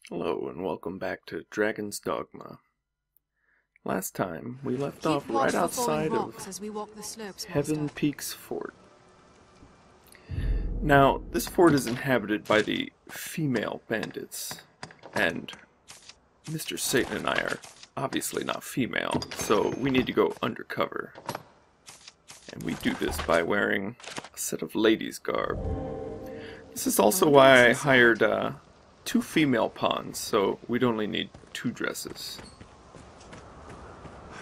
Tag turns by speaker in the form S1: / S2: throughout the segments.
S1: Hello and welcome back to Dragon's Dogma. Last time, we left off right outside of Heaven Peaks Fort. Now, this fort is inhabited by the female bandits, and Mr. Satan and I are obviously not female, so we need to go undercover. And we do this by wearing a set of ladies' garb. This is also why I hired two female pawns, so we'd only need 2 dresses.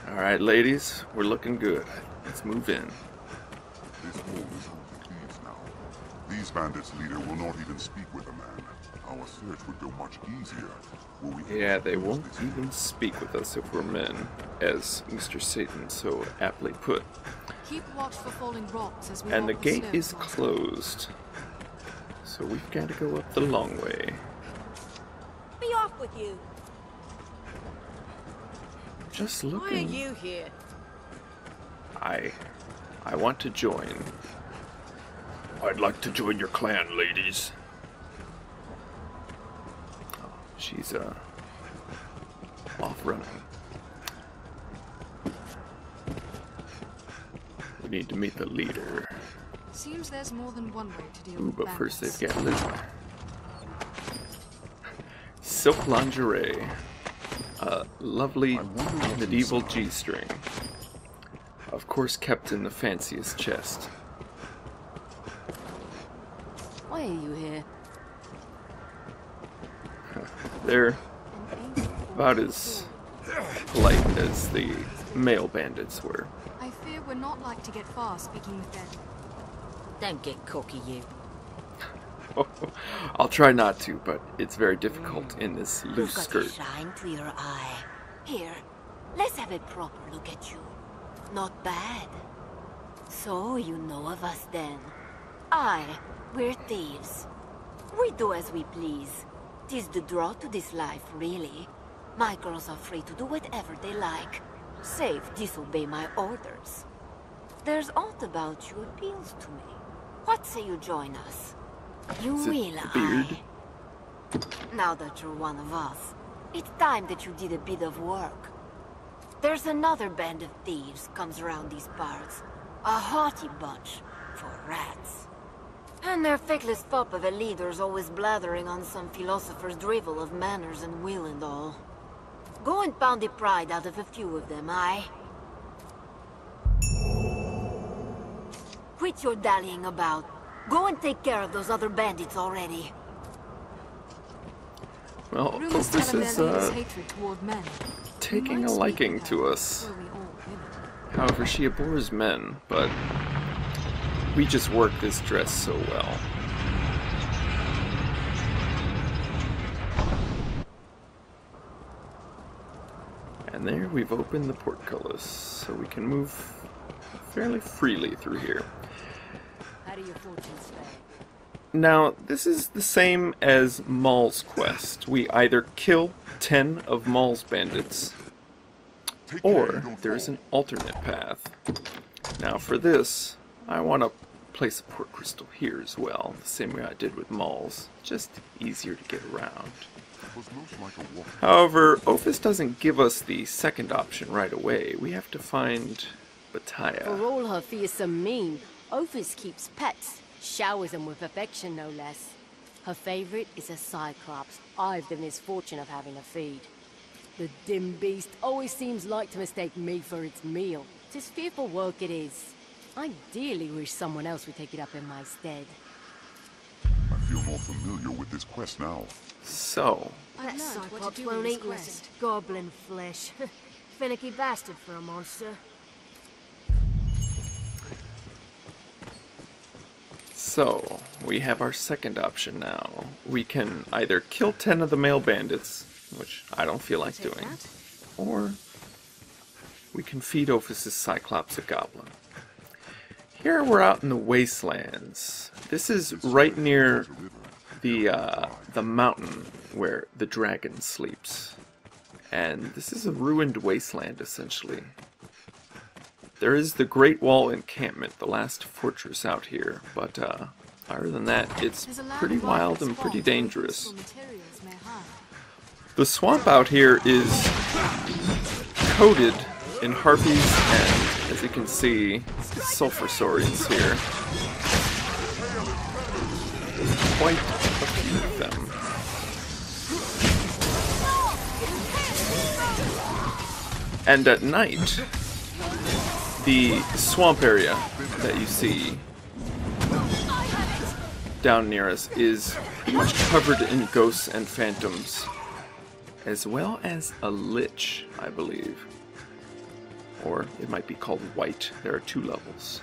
S1: Alright ladies, we're looking good. Let's move in.
S2: This fort is home to thieves now. These bandits' leader will not even speak with a man. Our search would go much easier.
S1: Yeah, they won't even speak with us if we're men, as Mr. Satan so aptly put.
S3: Keep watch for falling rocks as we
S1: and the gate is closed, so we've got to go up the long way.
S4: Be off with you.
S1: Just looking.
S4: Why are you here?
S1: I want to join. I'd like to join your clan, ladies. Oh, she's off running. We need to meet the leader.
S3: Seems there's more than one way to deal
S1: Ooh,
S3: with
S1: but
S3: bandits.
S1: first they've got this silk lingerie. A lovely medieval G-string. Of course kept in the fanciest chest.
S4: Why are you here?
S1: They're about as polite as the male bandits were.
S3: I fear we're not like to get far speaking with them.
S4: Don't get cocky, you.
S1: I'll try not to, but it's very difficult in this loose skirt.
S4: You've got a shine to your eye. Here, let's have a proper look at you. Not bad. So you know of us then. We're thieves. We do as we please. 'Tis the draw to this life, really. My girls are free to do whatever they like, save disobey my orders. There's aught about you appeals to me. What say you join us? You
S1: Is it
S4: will,
S1: the beard?
S4: Now that you're one of us, it's time that you did a bit of work. There's another band of thieves comes around these parts. A haughty bunch, for rats. And their feckless fop of a leader's always blathering on some philosopher's drivel of manners and will and all. Go and pound the pride out of a few of them, aye? Quit your dallying about. Go and take care of those other bandits already.
S1: Well,
S3: Rumors
S1: this
S3: tell of
S1: is
S3: their leaders' hatred toward men.
S1: taking
S3: We
S1: a
S3: might
S1: liking
S3: speak
S1: to
S3: with her,
S1: us.
S3: were we all women.
S1: However, she abhors men, but we just work this dress so well. And there we've opened the portcullis, so we can move fairly freely through here.
S4: How do your fortunes fare?
S1: Now, this is the same as Maul's quest. We either kill 10 of Maul's bandits, or there's an alternate path. Now for this, I want to place a port crystal here as well, the same way I did with Maul's. Just easier to get around. However, Ophis doesn't give us the second option right away. We have to find Bataya.
S5: For all her fearsome mean, Ophis keeps pets, showers them with affection no less. Her favorite is a cyclops I've the misfortune of having to feed. The dim beast always seems like to mistake me for its meal. 'Tis fearful work it is. I dearly wish someone else would take it up in my stead.
S2: I feel more familiar with this quest now.
S1: So,
S3: I've
S5: That
S3: learned what
S5: cyclops
S3: to do in
S5: won't
S3: this
S5: eat
S3: quest.
S5: goblin flesh. Finicky bastard for a monster.
S1: So, we have our second option now. We can either kill 10 of the male bandits, which I don't feel like doing, or we can feed Ophis' Cyclops a goblin. Here we're out in the wastelands. This is right near the mountain where the dragon sleeps. And this is a ruined wasteland, essentially. There is the Great Wall encampment, the last fortress out here, but other than that, it's pretty wild and pretty dangerous. The swamp out here is coated in harpies and, as you can see, sulfur saurians here. Quite a few of them. And at night, the swamp area that you see down near us is pretty much covered in ghosts and phantoms, as well as a lich, I believe. Or it might be called white. There are 2 levels.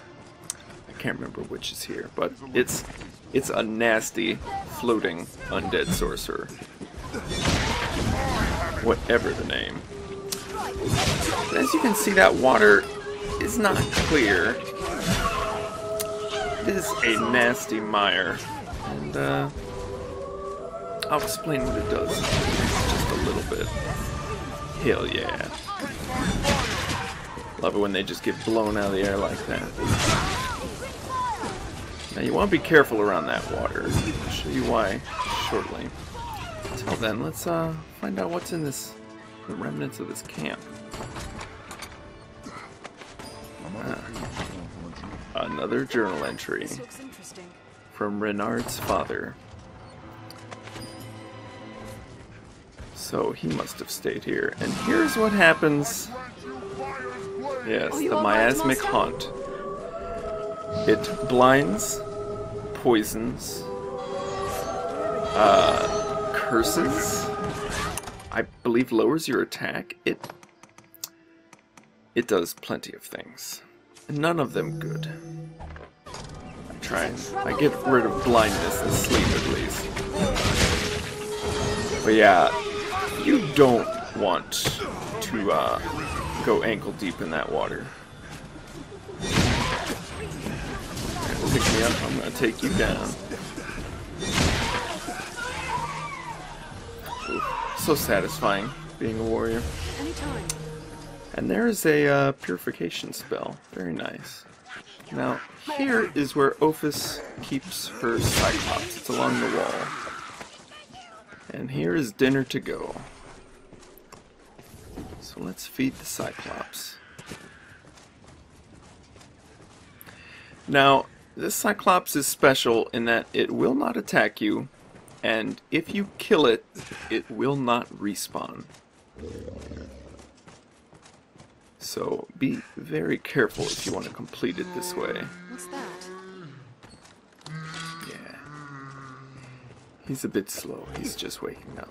S1: I can't remember which is here, but it's a nasty, floating undead sorcerer. Whatever the name. As you can see, that water is not clear. It is a nasty mire. And I'll explain what it does just a little bit. Hell yeah. Love it when they just get blown out of the air like that. Now you want to be careful around that water. I'll show you why shortly. Until then, let's find out what's in the remnants of this camp. Another journal entry
S3: This looks interesting.
S1: from Renard's father. So he must have stayed here. And here's what happens. Yes, the miasmic haunt. It blinds, poisons, curses, I believe lowers your attack. It does plenty of things. None of them good. I get rid of blindness and sleep at least. But yeah, you don't want to go ankle deep in that water. Pick me up, I'm gonna take you down. Ooh, so satisfying being a warrior.
S3: Anytime.
S1: And there is a purification spell. Very nice. Now, here is where Ophis keeps her Cyclops. It's along the wall. And here is dinner to go. So let's feed the Cyclops. Now, this Cyclops is special in that it will not attack you, and if you kill it, it will not respawn. So be very careful if you want to complete it this way.
S3: What's that?
S1: Yeah. He's a bit slow. He's just waking up.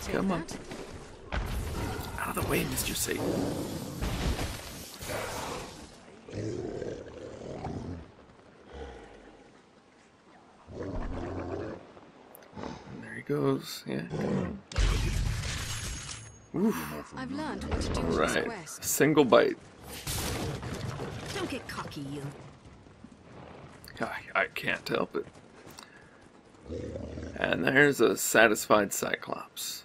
S3: Take
S1: Come on.
S3: that.
S1: Out of the way, Mr. Satan. There he goes. Yeah, come on. Oof.
S3: I've learned what to do with this
S1: Right.
S3: quest.
S1: Single bite.
S5: Don't get cocky, you.
S1: I can't help it. And there's a satisfied Cyclops.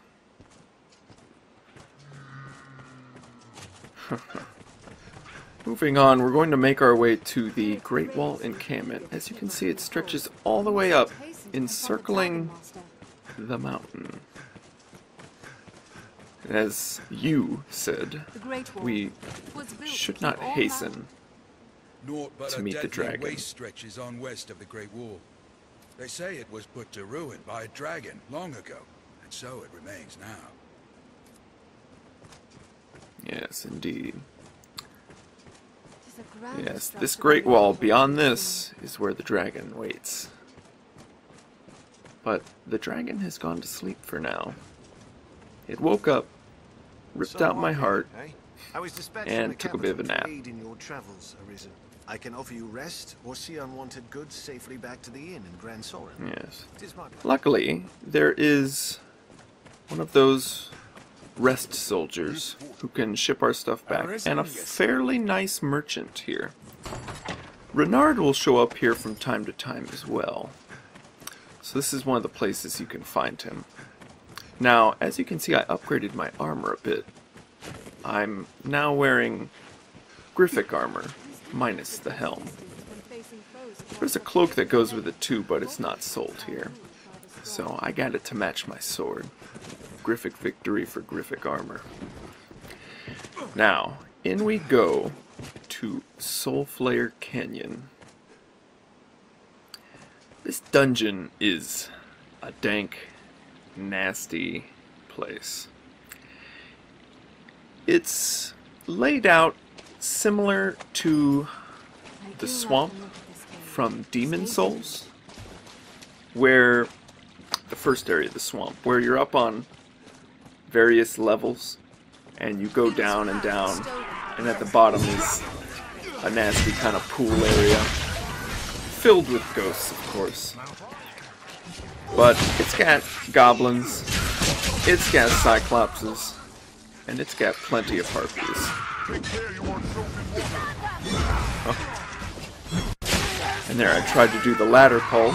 S1: Moving on, we're going to make our way to the Great Wall encampment. As you can see, it stretches all the way up, encircling the mountain. As you said,
S3: The Great Wall
S1: we
S3: was built
S1: should
S3: to
S1: not
S3: keep all
S1: hasten
S6: Naught but
S1: to
S6: a
S1: meet the
S6: deadly
S1: dragon.
S6: waste stretches on west of the Great Wall. They say it was put to ruin by a dragon long ago, and so it remains now.
S1: Yes, indeed.
S3: It is a grand
S1: Yes,
S3: structure
S1: this Great
S3: built
S1: Wall,
S3: for
S1: beyond
S3: the
S1: this, is where the dragon waits. But the dragon has gone to sleep for now. It woke up, ripped out my heart,
S7: I was dispatched
S1: and
S7: from the
S1: took a bit of a
S7: capital
S1: nap.
S7: to aid in your travels, Arisen. I can offer you rest or see unwanted goods safely back to the inn in Grand Soren.
S1: Yes.
S7: It is my pleasure.
S1: Luckily, there is one of those rest soldiers who can ship our stuff back, and a fairly nice merchant here. Renard will show up here from time to time as well. So this is one of the places you can find him. Now, as you can see, I upgraded my armor a bit. I'm now wearing Griffic armor, minus the helm. There's a cloak that goes with it too, but it's not sold here. So I got it to match my sword. Griffic victory for Griffic armor. Now, in we go to Soulflare Canyon. This dungeon is a dank, nasty place. It's laid out similar to the swamp from Demon Souls, where the first area of the swamp, where you're up on various levels and you go down and down, and at the bottom is a nasty kind of pool area filled with ghosts, of course. But it's got goblins, it's got cyclopses, and it's got plenty of harpies. And there, I tried to do the ladder pull,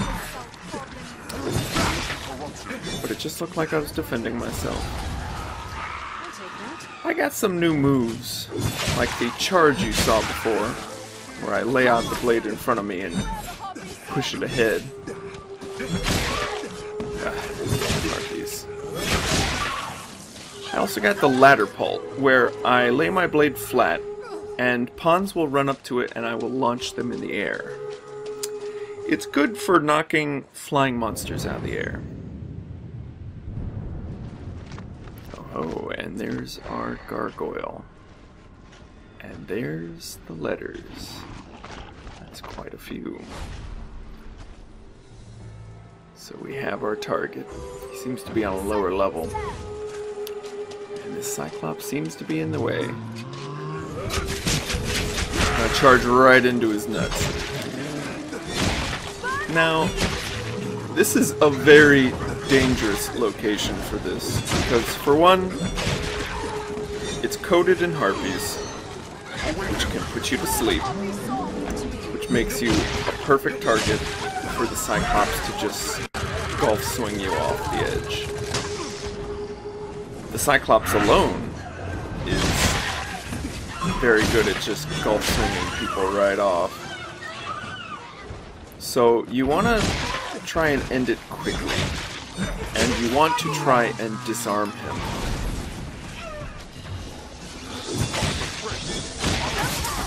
S1: but it just looked like I was defending myself. I got some new moves, like the charge you saw before, where I lay out the blade in front of me and push it ahead. Harpies. I also got the ladder pull, where I lay my blade flat, and pawns will run up to it and I will launch them in the air. It's good for knocking flying monsters out of the air. Oh, and there's our gargoyle. And there's the letters. That's quite a few. So we have our target. He seems to be on a lower level. And this Cyclops seems to be in the way. I'm gonna charge right into his nuts. Now, this is a very dangerous location for this, because for one, it's coated in harpies, which can put you to sleep, which makes you a perfect target for the Cyclops to just golf swing you off the edge. The Cyclops alone is very good at just golf swinging people right off. So you want to try and end it quickly, and you want to try and disarm him.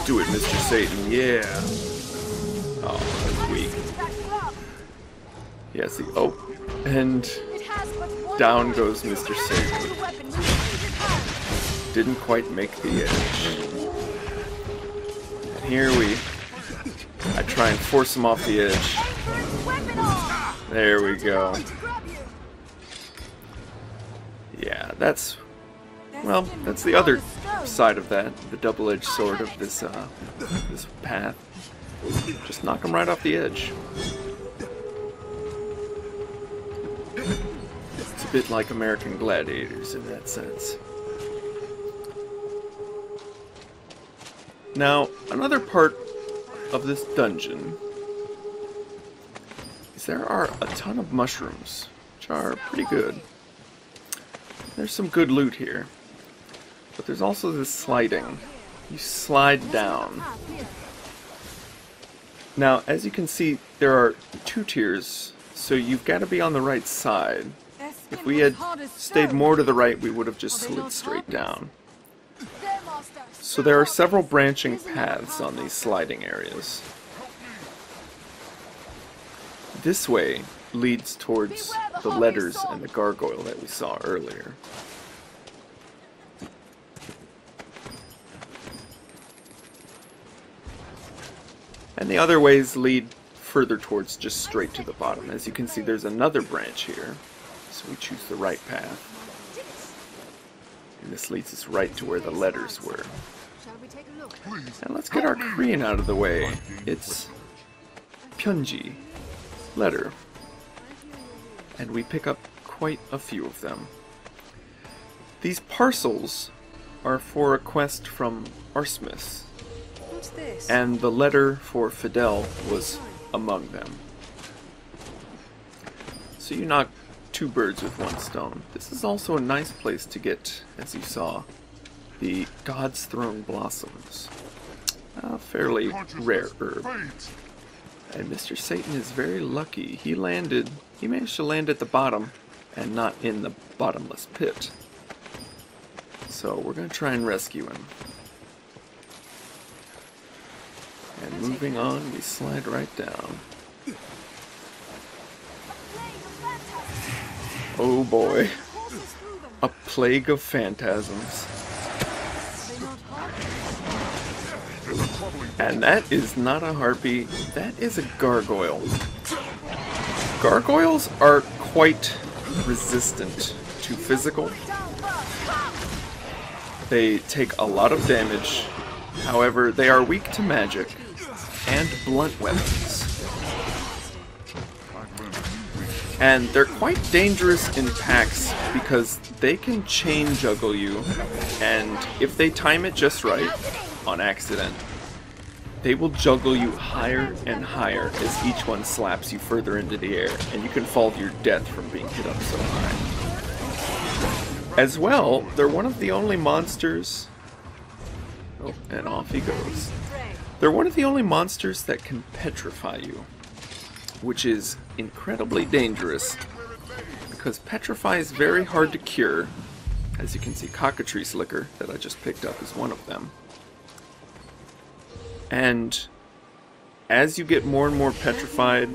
S1: Do it, Mr. Satan, yeah. Oh, that's weak. Yeah, see, oh, and down goes Mr. Satan. Didn't quite make the edge. And here I try and force him off the edge. There we go. Yeah, that's the other side of that, the double-edged sword of this this path. Just knock him right off the edge. It's a bit like American Gladiators in that sense. Now, another part of this dungeon is there are a ton of mushrooms, which are pretty good. There's some good loot here, but there's also this sliding. You slide down. Now, as you can see, there are two tiers, so you've got to be on the right side. If we had stayed more to the right, we would have just slid straight down. So there are several branching paths on these sliding areas. This way leads towards the letters and the gargoyle that we saw earlier. And the other ways lead further towards just straight to the bottom. As you can see, there's another branch here, so we choose the right path. And this leads us right to where the letters were. And let's get our Korean out of the way. It's pyunji, letter. And we pick up quite a few of them. These parcels are for a quest from Arsmith, and the letter for Fidel was among them. So you knock two birds with one stone. This is also a nice place to get, as you saw, the God's Throne blossoms. A fairly rare herb. And Mr. Satan is very lucky. He managed to land at the bottom and not in the bottomless pit. So we're going to try and rescue him. And moving on, we slide right down. Oh boy. A plague of phantasms. And that is not a harpy, that is a gargoyle. Gargoyles are quite resistant to physical. They take a lot of damage, however, they are weak to magic and blunt weapons. And they're quite dangerous in packs because they can chain juggle you, and if they time it just right, on accident, they will juggle you higher and higher as each one slaps you further into the air, and you can fall to your death from being hit up so high. As well, they're one of the only monsters... Oh, and off he goes. They're one of the only monsters that can petrify you, which is incredibly dangerous, because petrify is very hard to cure. As you can see, cockatrice liquor that I just picked up is one of them. And as you get more and more petrified,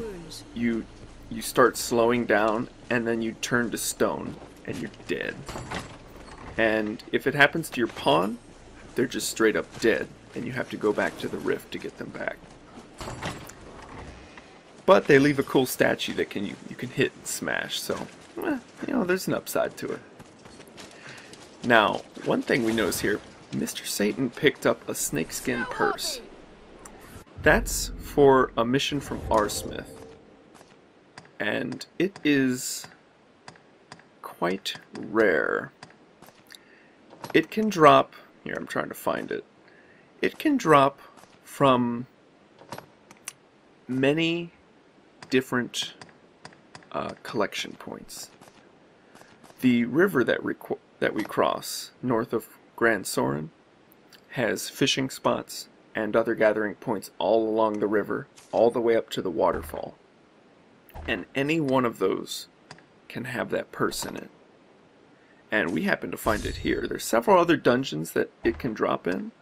S1: you start slowing down, and then you turn to stone, and you're dead. And if it happens to your pawn, they're just straight up dead, and you have to go back to the rift to get them back. But they leave a cool statue that you can hit and smash, so, you know, there's an upside to it. Now, one thing we notice here, Mr. Satan picked up a snakeskin purse. That's for a mission from Arsmith, and it is quite rare. It can drop, here I'm trying to find it, it can drop from many different collection points. The river that we cross north of Grand Soren has fishing spots and other gathering points all along the river, all the way up to the waterfall. And any one of those can have that purse in it. And we happen to find it here. There's several other dungeons that it can drop in.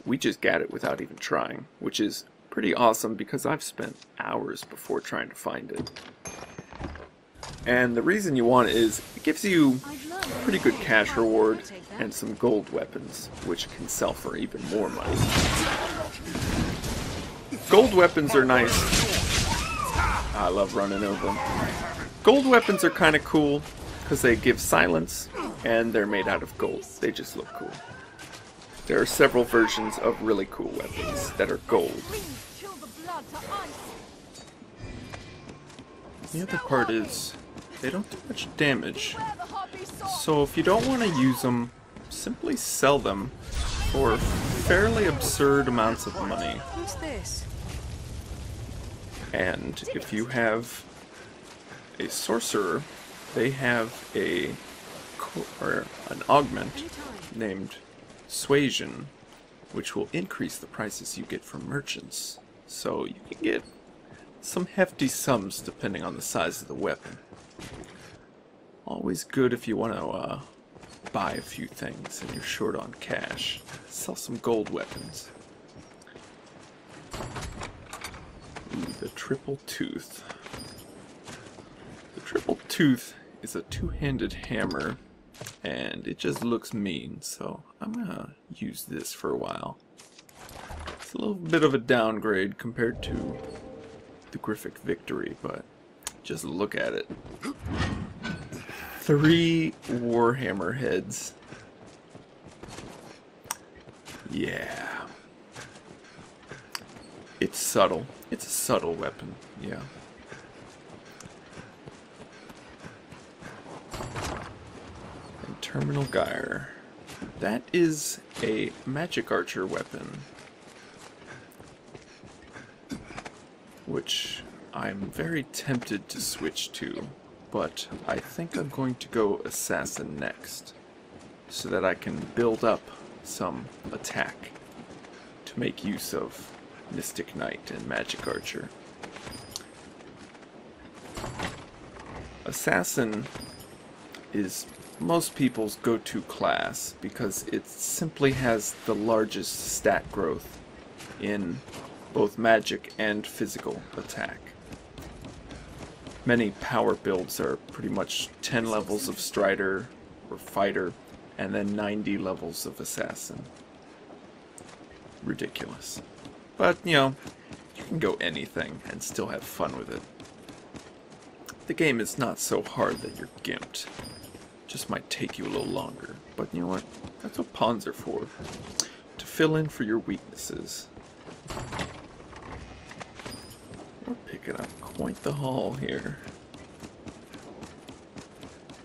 S1: We just got it without even trying, which is pretty awesome because I've spent hours before trying to find it. And the reason you want it is it gives you a pretty good cash reward and some gold weapons, which can sell for even more money. Gold weapons are nice. I love running over them. Gold weapons are kind of cool because they give silence and they're made out of gold. They just look cool. There are several versions of really cool weapons that are gold. The other part is they don't do much damage. So if you don't want to use them, simply sell them for fairly absurd amounts of money.
S3: Who's this?
S1: And if you have a sorcerer, they have an augment named Suasion, which will increase the prices you get from merchants. So you can get some hefty sums depending on the size of the weapon. Always good if you want to buy a few things and you're short on cash. Sell some gold weapons. Ooh, the Triple Tooth. The Triple Tooth is a two-handed hammer, and it just looks mean, so I'm gonna use this for a while. It's a little bit of a downgrade compared to the Griffic Victory, but just look at it. 3 Warhammer heads. Yeah. It's subtle. It's a subtle weapon, yeah. And Terminal Gyre. That is a magic archer weapon, which I'm very tempted to switch to, but I think I'm going to go Assassin next, so that I can build up some attack to make use of Mystic Knight and Magic Archer. Assassin is most people's go-to class because it simply has the largest stat growth in both magic and physical attack. Many power builds are pretty much 10 levels of Strider or Fighter and then 90 levels of Assassin. Ridiculous. But, you know, you can go anything and still have fun with it. The game is not so hard that you're gimped. Just might take you a little longer. But you know what? That's what pawns are for. To fill in for your weaknesses. We're picking up quite the haul here.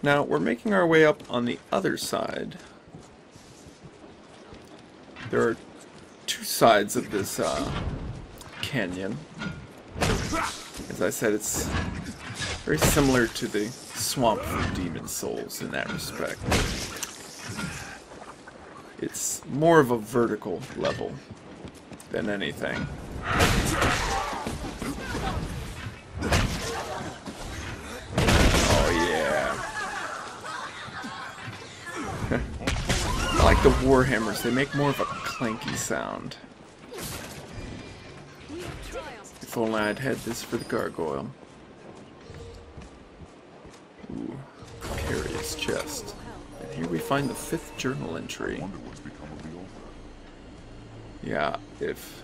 S1: Now, we're making our way up on the other side. There are two sides of this canyon. As I said, it's very similar to the swamp from Demon Souls in that respect. It's more of a vertical level than anything. Oh yeah. I like the warhammers, they make more of a clanky sound. If only I'd had this for the gargoyle. Ooh, precarious chest. And here we find the 5th journal entry. Yeah, if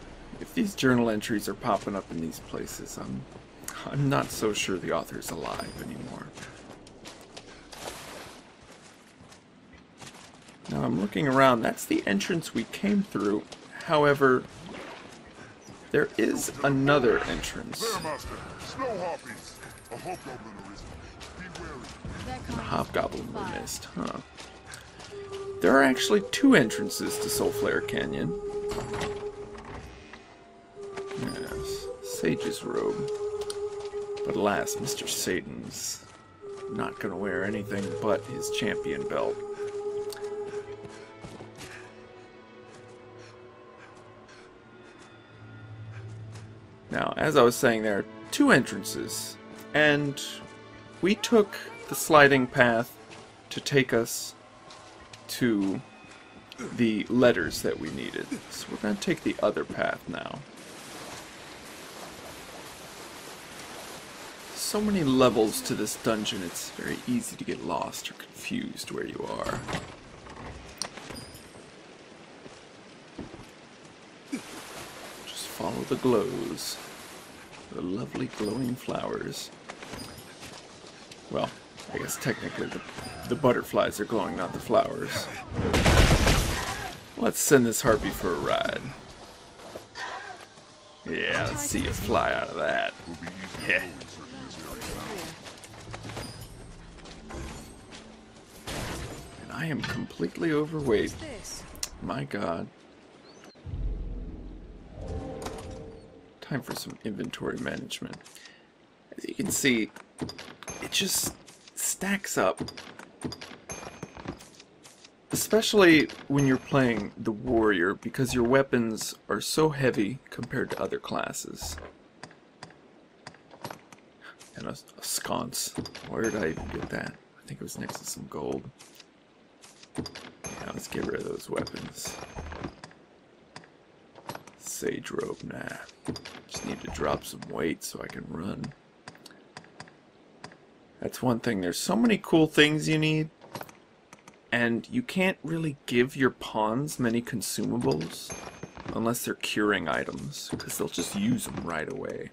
S1: these journal entries are popping up in these places, I'm not so sure the author's alive anymore. Now I'm looking around, that's the entrance we came through. However, there is another entrance.
S2: There, Master. Snow harpies. A hobgoblin arisen. Be wary.
S1: A hobgoblin we missed, huh? There are actually 2 entrances to Soulflare Canyon. Yes, Sage's robe. But alas, Mr. Satan's not gonna wear anything but his champion belt. Now, as I was saying, there are 2 entrances, and we took the sliding path to take us to the letters that we needed. So we're going to take the other path now. So many levels to this dungeon, it's very easy to get lost or confused where you are. Just follow the glows. The lovely glowing flowers. Well, I guess technically the butterflies are glowing, not the flowers. Let's send this harpy for a ride. Yeah, let's see you fly out of that. Yeah. And I am completely overweight. My god. Time for some inventory management. As you can see, it just stacks up. Especially when you're playing the warrior, because your weapons are so heavy compared to other classes. And a sconce. Where did I even get that? I think it was next to some gold. Yeah, let's get rid of those weapons. Sage robe, nah. Just need to drop some weight so I can run. That's one thing. There's so many cool things you need. And you can't really give your pawns many consumables unless they're curing items, because they'll just use them right away.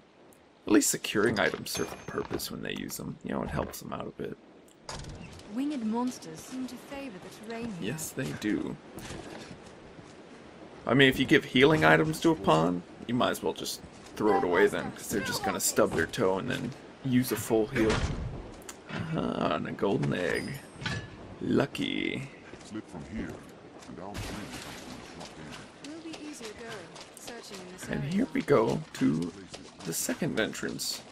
S1: At least the curing items serve a purpose when they use them. You know, it helps them out a bit.
S3: Winged monsters seem to favor the terrain here.
S1: Yes, they do. I mean, if you give healing items to a pawn, you might as well just throw it away then, because they're just going to stub their toe and then use a full heal. Ah, and a golden egg. Lucky.
S2: Slip from here, and I'll bring
S3: Will be easier going, searching in this
S1: And
S3: area.
S1: here we go to the second entrance.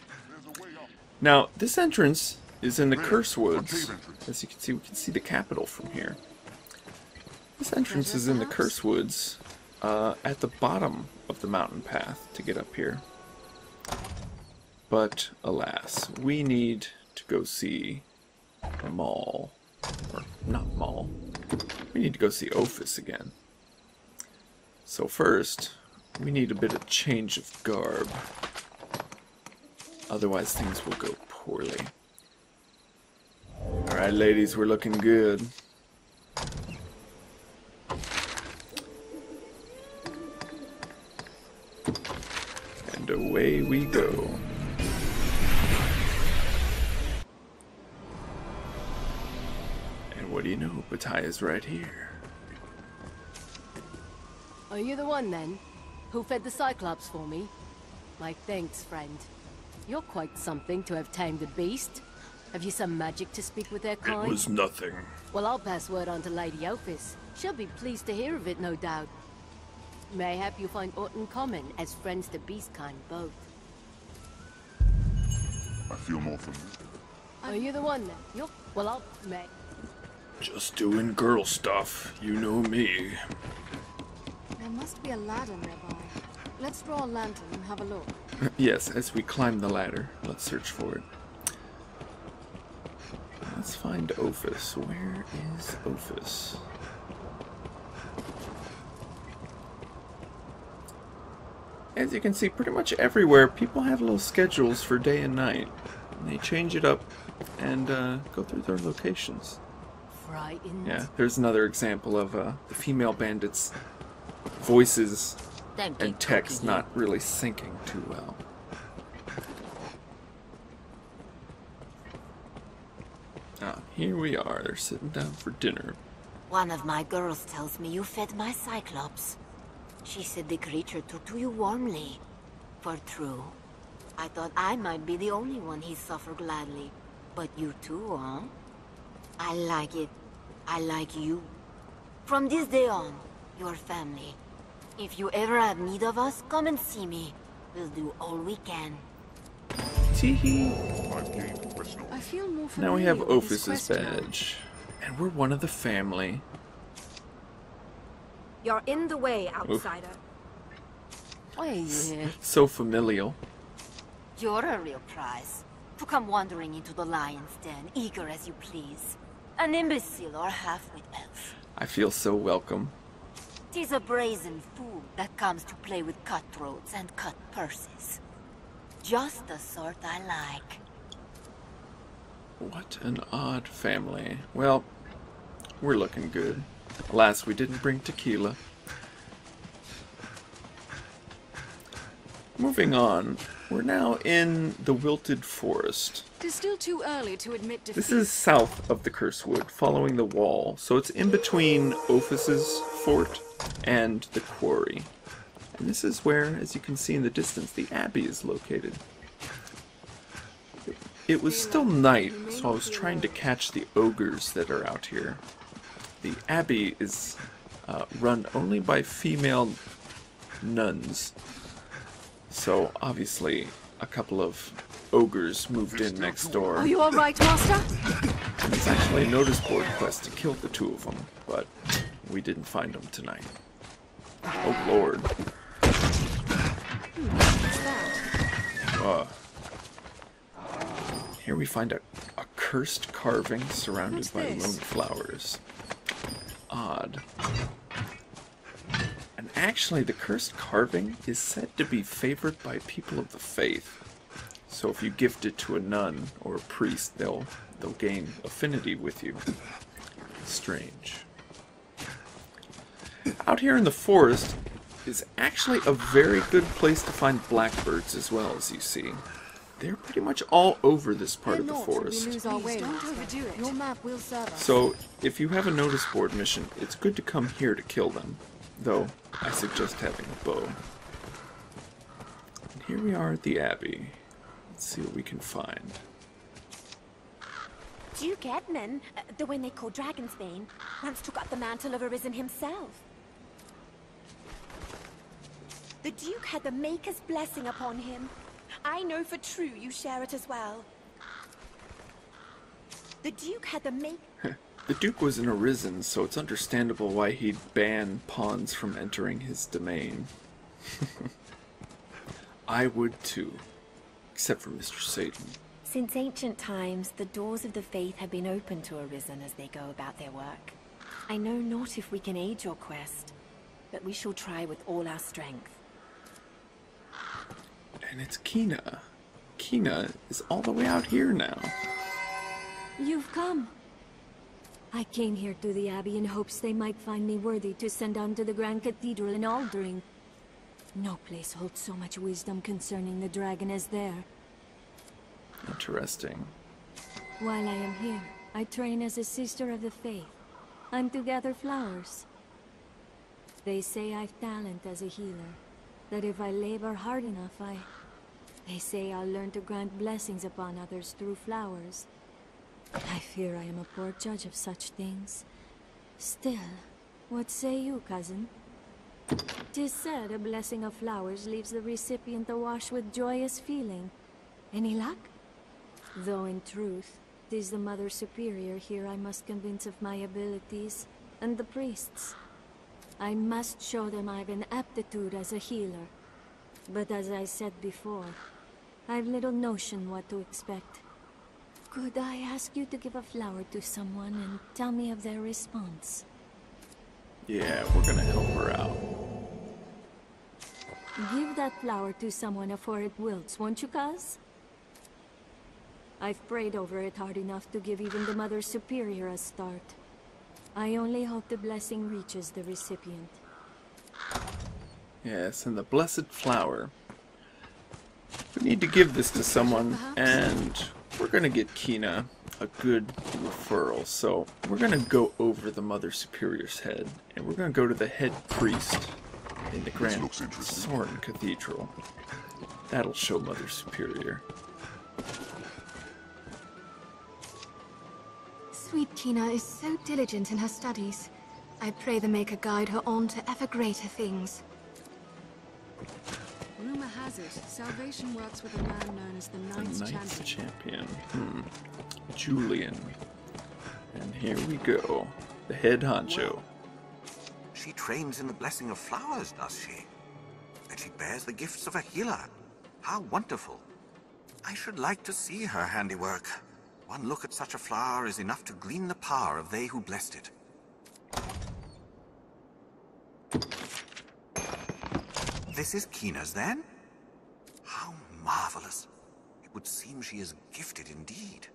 S1: Now, this entrance is in the Curse Woods. As you can see, we can see the capital from here. This entrance is in the Curse Woods, at the bottom of the mountain path to get up here. But, alas, we need to to go see Maul. Or not Maul. We need to go see Ophis again. So first, we need a bit of change of garb. Otherwise things will go poorly. Alright ladies, we're looking good. And away we go. And what do you know, Bataya's right here.
S5: Are you the one then? Who fed the Cyclops for me? My thanks, friend. You're quite something to have tamed a beast. Have you some magic to speak with their kind?
S1: It was nothing.
S5: Well, I'll pass word on to Lady Ophis. She'll be pleased to hear of it, no doubt. Mayhap you find aught in common as friends to beastkind both.
S2: I feel more familiar.
S5: Are you the one then? You're... Well, I'll...
S1: Just doing girl stuff. You know me.
S3: There must be a ladder nearby. Let's draw a lantern and have a look.
S1: Yes, as we climb the ladder, let's search for it. Let's find Ophis. Where is Ophis? As you can see, pretty much everywhere, people have little schedules for day and night. And they change it up and go through their locations.
S5: Frightened.
S1: Yeah, there's another example of the female bandits' voices and text not really syncing too well. Ah, here we are. They're sitting down for dinner.
S4: One of my girls tells me you fed my Cyclops. She said the creature took to you warmly. For true. I thought I might be the only one he suffered gladly. But you too, huh? I like it. I like you. From this day on, your family. If you ever have need of us, come and see me. We'll do all we can.
S1: Teehee.
S3: I feel more familiar
S1: Now we have
S3: with this
S1: Ophis's
S3: quest now.
S1: badge. And we're one of the family.
S8: You're in the way, outsider.
S5: Why are you here?
S1: So familial.
S4: You're a real prize. To come wandering into the lion's den, eager as you please. An imbecile or half-wit elf.
S1: I feel so welcome.
S4: 'Tis a brazen fool that comes to play with cutthroats and cut purses. Just the sort I like.
S1: What an odd family. Well, we're looking good. Alas, we didn't bring tequila. Moving on, we're now in the Wilted Forest.
S3: It is still too early to admit defeat.
S1: This is south of the Curse Wood, following the wall, so it's in between Ophis's fort and the quarry. And this is where, as you can see in the distance, the abbey is located. It was still night, so I was trying to catch the ogres that are out here. The abbey is run only by female nuns. So, obviously, a couple of ogres moved in next door.
S3: Are you all right, Master?
S1: It's actually a notice board quest to kill the two of them, but we didn't find them tonight. Oh, Lord.
S3: What's that?
S1: Here we find a cursed carving surrounded
S3: What's
S1: by
S3: this?
S1: lone flowers. Odd. And actually, the cursed carving is said to be favored by people of the faith. So if you gift it to a nun or a priest, they'll gain affinity with you. Strange. Out here in the forest is actually a very good place to find blackbirds as well, as you see. They're pretty much all over this part of the forest.
S3: Please don't overdo it. Your map will serve us.
S1: So, if you have a notice board mission, it's good to come here to kill them. Though, I suggest having a bow. And here we are at the Abbey. Let's see what we can find.
S8: Duke Edmund, the one they call Dragonsbane, once took up the mantle of Arisen himself. The Duke had the Maker's blessing upon him. I know for true you share it as well. The Duke had the
S1: The Duke was an Arisen, so it's understandable why he'd ban pawns from entering his domain. I would too. Except for Mr. Satan.
S8: Since ancient times, the doors of the faith have been open to Arisen as they go about their work. I know not if we can aid your quest, but we shall try with all our strength.
S1: And it's Kina. Kina is all the way out here now.
S5: You've come. I came here to the Abbey in hopes they might find me worthy to send on to the Grand Cathedral in Aldring. No place holds so much wisdom concerning the dragon as there.
S1: Interesting.
S5: While I am here, I train as a sister of the faith. I'm to gather flowers. They say I've talent as a healer. That if I labor hard enough, They say I'll learn to grant blessings upon others through flowers. I fear I am a poor judge of such things. Still, what say you, cousin? 'Tis said a blessing of flowers leaves the recipient awash with joyous feeling. Any luck? Though in truth, 'tis the Mother Superior here I must convince of my abilities, and the priests. I must show them I've an aptitude as a healer. But as I said before, I've little notion what to expect. Could I ask you to give a flower to someone and tell me of their response?
S1: Yeah, we're gonna help her out.
S5: Give that flower to someone afore it wilts, won't you, cuz? I've prayed over it hard enough to give even the Mother Superior a start. I only hope the blessing reaches the recipient.
S1: Yes, and the blessed flower. We need to give this to someone, and we're gonna get Kina a good referral. So we're gonna go over the Mother Superior's head, and we're gonna go to the head priest in the Grand Soren Cathedral. That'll show Mother Superior.
S3: Sweet Kina is so diligent in her studies. I pray the Maker guide her on to ever greater things.
S9: Rumor has it, Salvation works with a man known as the Ninth
S1: Champion. Julian. And here we go. The head honcho.
S10: She trains in the blessing of flowers, does she? And she bears the gifts of a healer. How wonderful. I should like to see her handiwork. One look at such a flower is enough to glean the power of they who blessed it. This is Kina's, then? How marvelous. It would seem she is gifted indeed.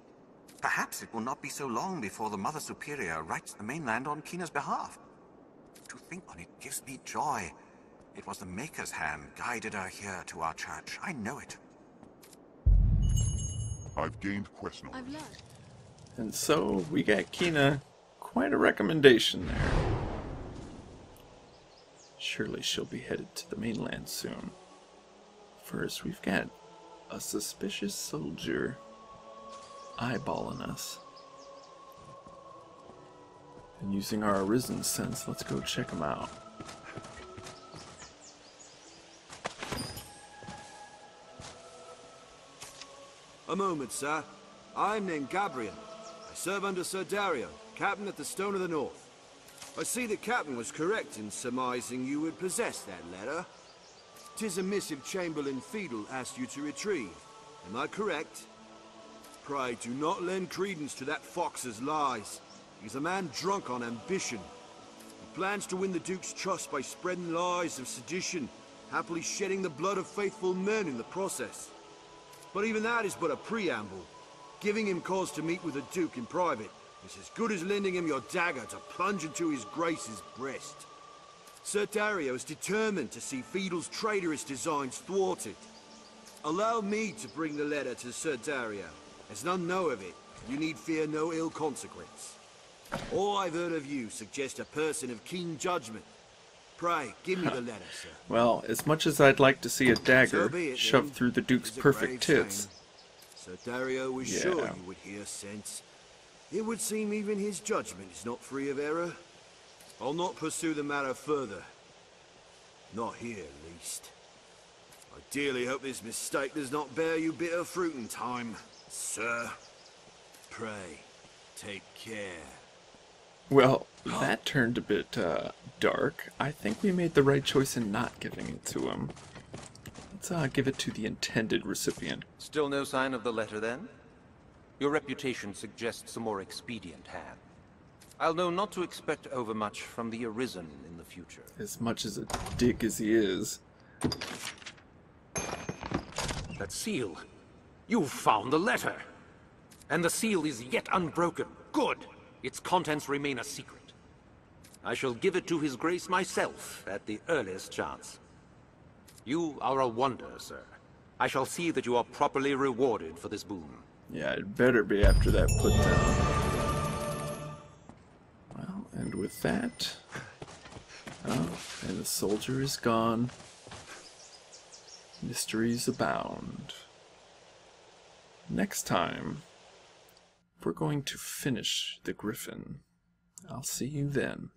S10: Perhaps it will not be so long before the Mother Superior writes the mainland on Kina's behalf. To think on it gives me joy. It was the Maker's hand guided her here to our church. I know it.
S2: I've gained quest knowledge.
S9: I've learned.
S1: And so we got Kina quite a recommendation there. Surely she'll be headed to the mainland soon. First, we've got a suspicious soldier eyeballing us. And using our Arisen sense, let's go check him out.
S11: A moment, sir. I'm named Gabriel. I serve under Sir Dario, captain at the Stone of the North. I see the captain was correct in surmising you would possess that letter. 'Tis a missive Chamberlain Fiedel asked you to retrieve. Am I correct? Pray, do not lend credence to that fox's lies. He's a man drunk on ambition. He plans to win the Duke's trust by spreading lies of sedition, happily shedding the blood of faithful men in the process. But even that is but a preamble. Giving him cause to meet with the Duke in private is as good as lending him your dagger to plunge into his grace's breast. Sir Dario is determined to see Fiedel's traitorous designs thwarted. Allow me to bring the letter to Sir Dario. As none know of it, you need fear no ill consequence. All I've heard of you suggests a person of keen judgment. Pray, give me the letter, sir.
S1: Well, as much as I'd like to see a dagger
S11: So be it,
S1: shoved
S11: then.
S1: through the Duke's
S11: It's a
S1: perfect
S11: grave
S1: tits.
S11: shame. Sir Dario was
S1: Yeah.
S11: sure you would hear sense. It would seem even his judgment is not free of error. I'll not pursue the matter further. Not here, at least. I dearly hope this mistake does not bear you bitter fruit in time, sir. Pray, take care.
S1: Well, that turned a bit dark. I think we made the right choice in not giving it to him. Let's give it to the intended recipient.
S12: Still no sign of the letter, then? Your reputation suggests a more expedient hand. I'll know not to expect overmuch from the Arisen in the future.
S1: As much as a dick as he is.
S13: That seal. You've found the letter. And the seal is yet unbroken. Good. Its contents remain a secret. I shall give it to His Grace myself at the earliest chance. You are a wonder, sir. I shall see that you are properly rewarded for this boon.
S1: Yeah, it better be after that put down. Well, and with that... Oh, and the soldier is gone. Mysteries abound. Next time, we're going to finish the Griffin. I'll see you then.